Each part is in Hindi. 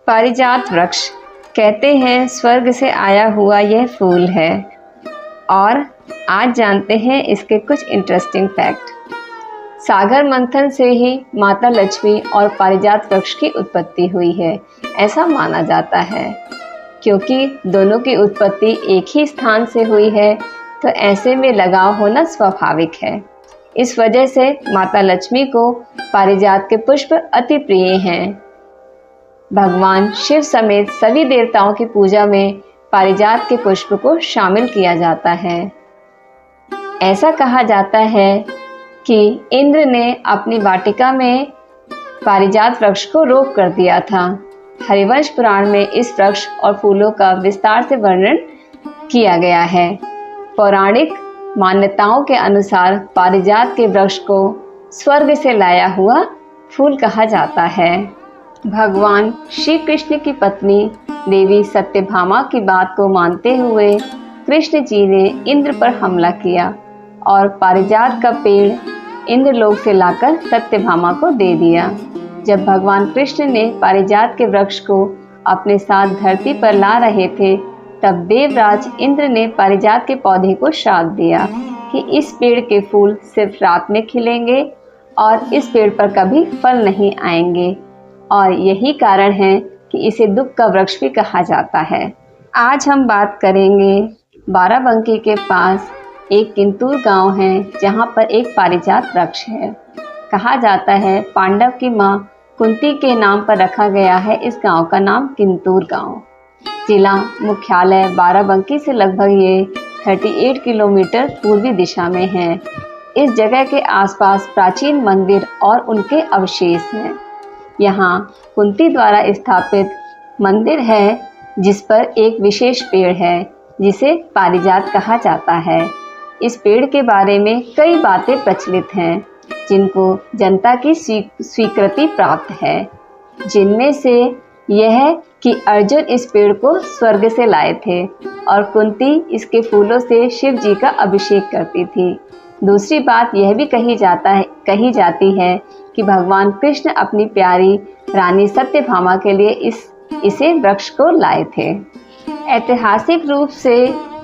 पारिजात वृक्ष कहते हैं स्वर्ग से आया हुआ यह फूल है। और आज जानते हैं इसके कुछ इंटरेस्टिंग फैक्ट। सागर मंथन से ही माता लक्ष्मी और पारिजात वृक्ष की उत्पत्ति हुई है, ऐसा माना जाता है। क्योंकि दोनों की उत्पत्ति एक ही स्थान से हुई है, तो ऐसे में लगाव होना स्वाभाविक है। इस वजह से माता लक्ष्मी को पारिजात के पुष्प अति प्रिय हैं। भगवान शिव समेत सभी देवताओं की पूजा में पारिजात के पुष्प को शामिल किया जाता है। ऐसा कहा जाता है कि इंद्र ने अपनी वाटिका में पारिजात वृक्ष को रोक कर दिया था। हरिवंश पुराण में इस वृक्ष और फूलों का विस्तार से वर्णन किया गया है। पौराणिक मान्यताओं के अनुसार पारिजात के वृक्ष को स्वर्ग से लाया हुआ फूल कहा जाता है। भगवान श्री कृष्ण की पत्नी देवी सत्यभामा की बात को मानते हुए कृष्ण जी ने इंद्र पर हमला किया और पारिजात का पेड़ इंद्रलोक से लाकर सत्यभामा को दे दिया। जब भगवान कृष्ण ने पारिजात के वृक्ष को अपने साथ धरती पर ला रहे थे, तब देवराज इंद्र ने पारिजात के पौधे को श्राप दिया कि इस पेड़ के फूल सिर्फ रात में खिलेंगे और इस पेड़ पर कभी फल नहीं आएंगे, और यही कारण है कि इसे दुख का वृक्ष भी कहा जाता है। आज हम बात करेंगे बाराबंकी के पास एक किंतूर गांव है, जहां पर एक पारिजात वृक्ष है। कहा जाता है पांडव की मां कुंती के नाम पर रखा गया है इस गांव का नाम किंतूर गांव। जिला मुख्यालय बाराबंकी से लगभग ये 38 किलोमीटर पूर्वी दिशा में है। इस जगह के आसपास प्राचीन मंदिर और उनके अवशेष हैं। यहाँ कुंती द्वारा स्थापित मंदिर है, जिस पर एक विशेष पेड़ है जिसे पारिजात कहा जाता है। इस पेड़ के बारे में कई बातें प्रचलित हैं, जिनको जनता की स्वीकृति प्राप्त है। जिनमें से यह कि अर्जुन इस पेड़ को स्वर्ग से लाए थे और कुंती इसके फूलों से शिव जी का अभिषेक करती थी। दूसरी बात यह भी कही जाती है कि भगवान कृष्ण अपनी प्यारी रानी सत्यभामा के लिए इसे वृक्ष को लाए थे। ऐतिहासिक रूप से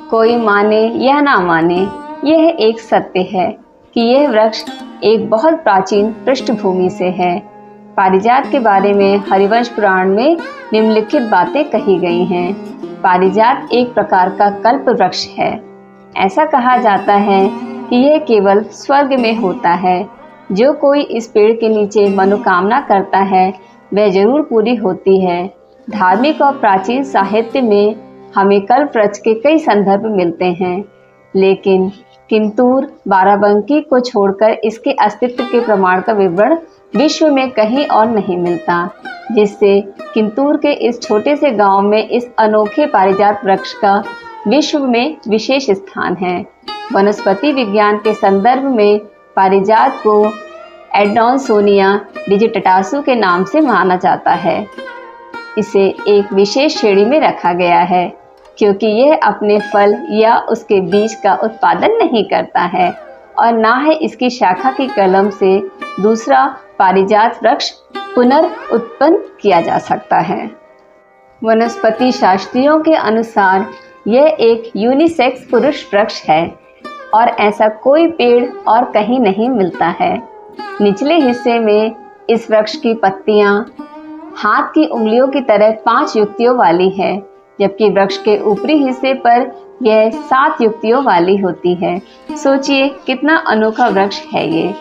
कोई माने या ना माने, यह एक सत्य है कि यह वृक्ष एक बहुत प्राचीन पृष्ठभूमि से है। पारिजात के बारे में हरिवंश पुराण में निम्नलिखित बातें कही गई हैं। पारिजात एक प्रकार का कल्प वृक्ष है। ऐसा कहा जाता है कि यह केवल स्वर्ग में होता है। जो कोई इस पेड़ के नीचे मनोकामना करता है, वह जरूर पूरी होती है। धार्मिक और प्राचीन साहित्य में हमें कल्प वृक्ष के कई संदर्भ मिलते हैं, लेकिन किंतूर बाराबंकी को छोड़कर इसके अस्तित्व के प्रमाण का विवरण विश्व में कहीं और नहीं मिलता, जिससे किंतूर के इस छोटे से गांव में इस अनोखे पारिजात वृक्ष का विश्व में विशेष स्थान है। वनस्पति विज्ञान के संदर्भ में पारिजात को एडोनसोनिया डिजिटेटासु के नाम से माना जाता है। इसे एक विशेष श्रेणी में रखा गया है क्योंकि यह अपने फल या उसके बीज का उत्पादन नहीं करता है और ना ही इसकी शाखा की कलम से दूसरा पारिजात वृक्ष पुनर्उत्पन्न किया जा सकता है। वनस्पति शास्त्रियों के अनुसार यह एक यूनिसेक्स पुरुष वृक्ष है और ऐसा कोई पेड़ और कहीं नहीं मिलता है। निचले हिस्से में इस वृक्ष की पत्तियां हाथ की उंगलियों की तरह 5 युक्तियों वाली है, जबकि वृक्ष के ऊपरी हिस्से पर यह 7 युक्तियों वाली होती है। सोचिए कितना अनोखा वृक्ष है ये।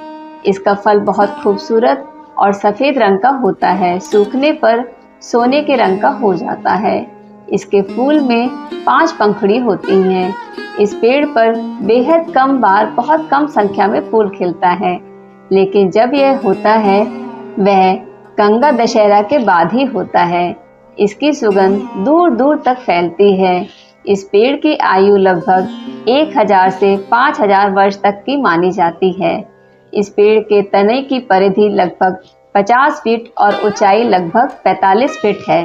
इसका फल बहुत खूबसूरत और सफ़ेद रंग का होता है, सूखने पर सोने के रंग का हो जाता है। इसके फूल में 5 पंखुड़ी होती हैं। इस पेड़ पर बेहद कम बार बहुत कम संख्या में फूल खिलता है, लेकिन जब यह होता है वह गंगा दशहरा के बाद ही होता है। इसकी सुगंध दूर दूर तक फैलती है। इस पेड़ की आयु लगभग 1000 से 5000 वर्ष तक की मानी जाती है। इस पेड़ के तने की परिधि लगभग 50 फीट और ऊंचाई लगभग 45 फीट है।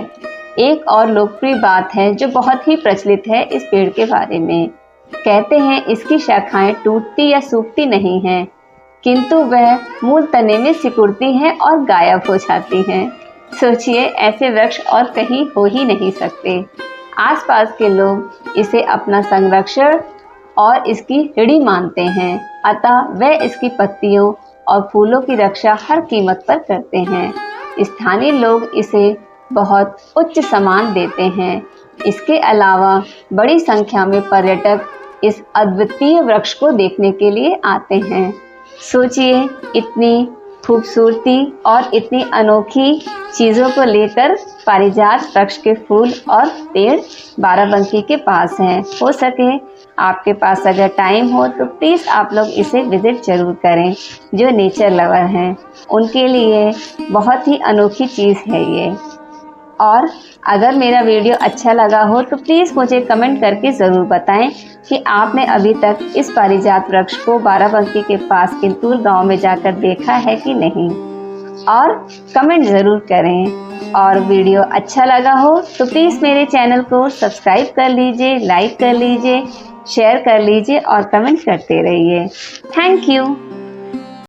एक और लोकप्रिय बात है जो बहुत ही प्रचलित है इस पेड़ के बारे में। कहते हैं इसकी शाखाएं टूटती या सूखती नहीं हैं, किंतु वह मूल तने में सिकुड़ती हैं और गायब हो जाती हैं। सोचिए, ऐसे वृक्ष और कहीं हो ही नहीं सकते। आसपास के लोग इसे अपना संरक्षण और इसकी ऋणी मानते हैं, अतः वे इसकी पत्तियों और फूलों की रक्षा हर कीमत पर करते हैं। स्थानीय लोग इसे बहुत उच्च सम्मान देते हैं। इसके अलावा बड़ी संख्या में पर्यटक इस अद्वितीय वृक्ष को देखने के लिए आते हैं। सोचिए, इतनी खूबसूरती और इतनी अनोखी चीज़ों को लेकर पारिजात वृक्ष के फूल और पेड़ बाराबंकी के पास हैं। हो सके आपके पास अगर टाइम हो तो प्लीज़ आप लोग इसे विज़िट ज़रूर करें। जो नेचर लवर हैं उनके लिए बहुत ही अनोखी चीज़ है ये। और अगर मेरा वीडियो अच्छा लगा हो तो प्लीज़ मुझे कमेंट करके ज़रूर बताएं कि आपने अभी तक इस पारिजात वृक्ष को बाराबंकी के पास किंतूर गांव में जाकर देखा है कि नहीं, और कमेंट ज़रूर करें। और वीडियो अच्छा लगा हो तो प्लीज़ मेरे चैनल को सब्सक्राइब कर लीजिए, लाइक कर लीजिए, शेयर कर लीजिए और कमेंट करते रहिए। Thank you.